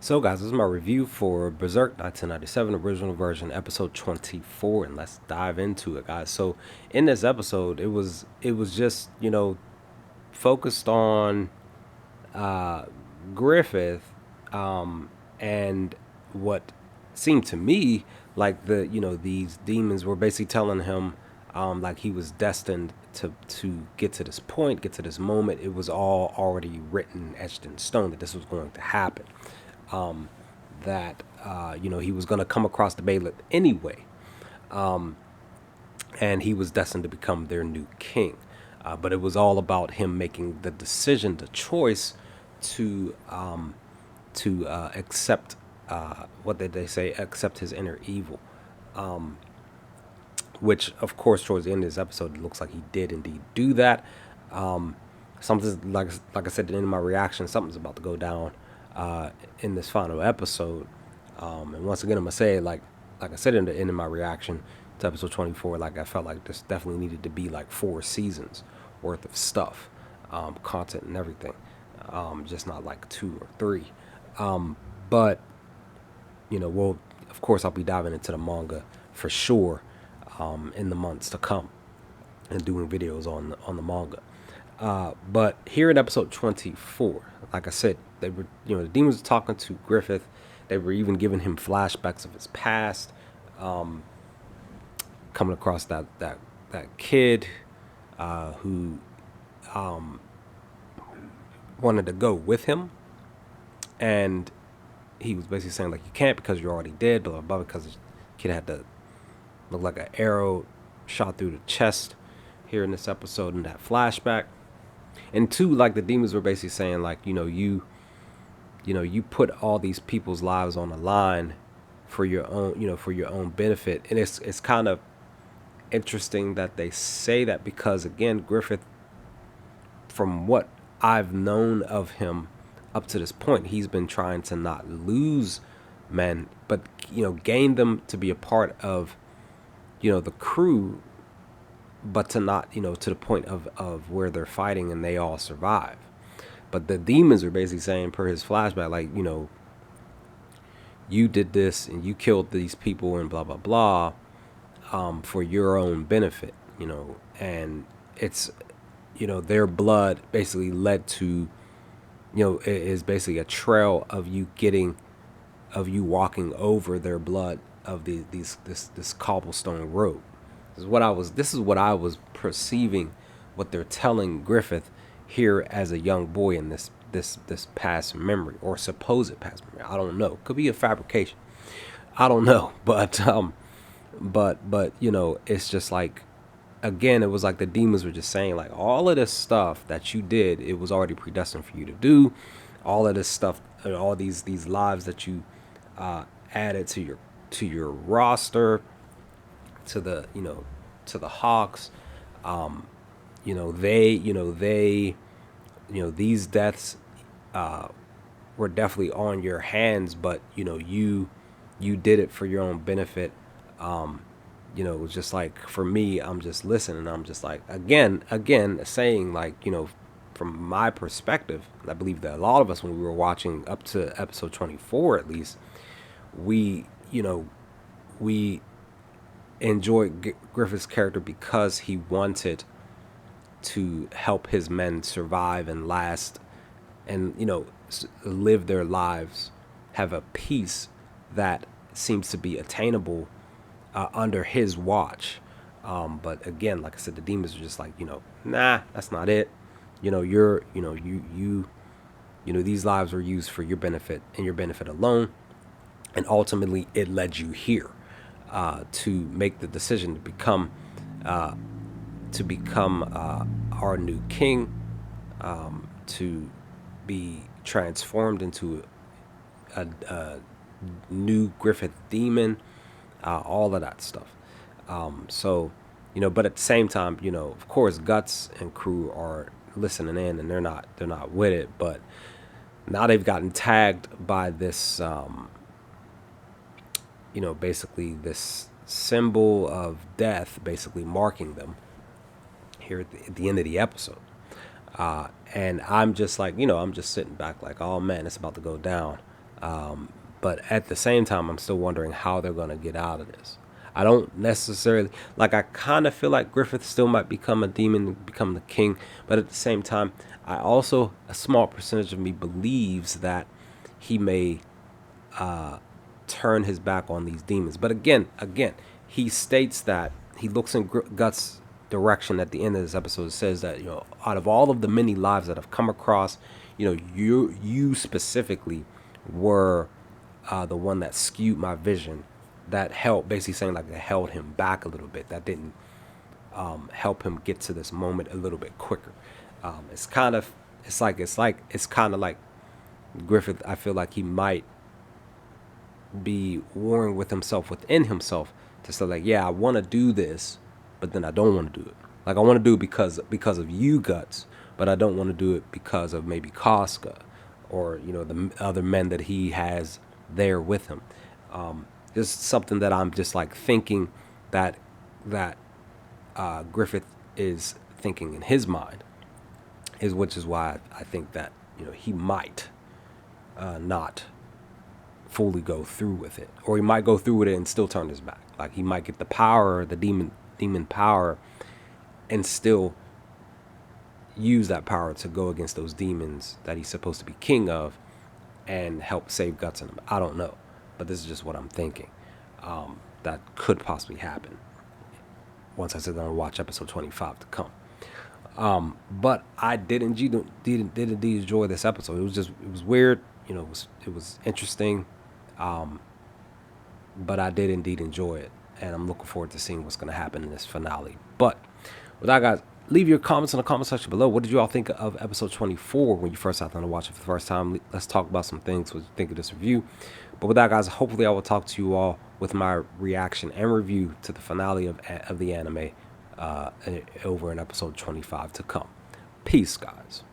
So, guys, this is my review for Berserk 1997 original version, episode 24, and let's dive into it, guys. So, in this episode, it was just focused on uh, Griffith, and what seemed to me like these demons were basically telling him like he was destined to get to this point, get to this moment. It was all already written, etched in stone that this was going to happen. um, that he was going to come across the Bailiff anyway, and he was destined to become their new king. But it was all about him making the decision, the choice to accept what did they say? Accept his inner evil, which of course towards the end of this episode it looks like he did indeed do that. Something like I said at the end of my reaction, something's about to go down in this final episode. And once again, I'm gonna say like I said in the end of my reaction to episode 24, like I felt like this definitely needed to be like 4 seasons worth of stuff, content and everything, just not like 2 or 3. But well, of course, I'll be diving into the manga for sure in the months to come and doing videos on the manga. But here in episode 24, like I said, they were, the demons were talking to Griffith. They were even giving him flashbacks of his past, coming across that kid who wanted to go with him, and he was basically saying like you can't because you're already dead, blah blah blah. Because the kid had to look like an arrow shot through the chest here in this episode in that flashback. And two, like the demons were basically saying like you put all these people's lives on the line for your own for your own benefit. And it's kind of interesting that they say that because again, Griffith, from what I've known of him up to this point, he's been trying to not lose men, but gain them to be a part of the crew, but to not to the point of where they're fighting and they all survive. But the demons are basically saying per his flashback like you did this and you killed these people and blah blah blah, for your own benefit, and it's their blood basically led to it is basically a trail of you walking over their blood of this cobblestone road. This is what I was perceiving, what they're telling Griffith here as a young boy in this past memory or supposed past memory. I don't know. Could be a fabrication. I don't know. But it's just like, again, it was like the demons were just saying like all of this stuff that you did, it was already predestined for you to do. All of this stuff, all these lives that you added to your roster, to the to the Hawks, these deaths were definitely on your hands, but you did it for your own benefit. It was just like, for me, I'm just listening. I'm just like, again, saying like, from my perspective, I believe that a lot of us, when we were watching up to episode 24, at least, we enjoyed Griffith's character because he wanted to help his men survive and last, and live their lives, have a peace that seems to be attainable under his watch. But again, like I said, the demons are just like, nah, that's not it. These lives were used for your benefit and your benefit alone, and ultimately it led you here to make the decision to become our new king, to be transformed into a new Griffith demon, all of that stuff. So, but at the same time, of course, Guts and crew are listening in, and they're not with it. But now they've gotten tagged by this, basically this symbol of death, basically marking them here at the end of the episode. And I'm just like, I'm just sitting back like, oh man, it's about to go down. But at the same time, I'm still wondering how they're going to get out of this. I don't necessarily like. I kind of feel like Griffith still might become a demon, become the king, but at the same time, I also a small percentage of me believes that he may turn his back on these demons. But again, he states that he looks in Guts' direction at the end of this episode. It says that, out of all of the many lives that I've come across, you specifically were the one that skewed my vision, that helped, basically saying like that held him back a little bit, that didn't help him get to this moment a little bit quicker. It's kind of like Griffith. I feel like he might be warring with himself within himself to say like, yeah, I want to do this, but then I don't want to do it. Like I want to do it because of you, Guts, but I don't want to do it because of maybe Casca or the other men that he has there with him. Just something that I'm just like thinking that Griffith is thinking in his mind, which is why I think that he might not fully go through with it, or he might go through with it and still turn his back. Like he might get the power, the demon power, and still use that power to go against those demons that he's supposed to be king of and help save Guts in them. I don't know, but this is just what I'm thinking. That could possibly happen once I sit down and watch episode 25 to come. But I did indeed enjoy this episode. It was weird, it was interesting, but I did indeed enjoy it, and I'm looking forward to seeing what's going to happen in this finale. But with that, guys, leave your comments in the comment section below. What did you all think of episode 24 when you first sat down to watch it for the first time? Let's talk about some things, what you think of this review. But with that, guys, hopefully I will talk to you all with my reaction and review to the finale of the anime over in episode 25 to come. Peace, guys.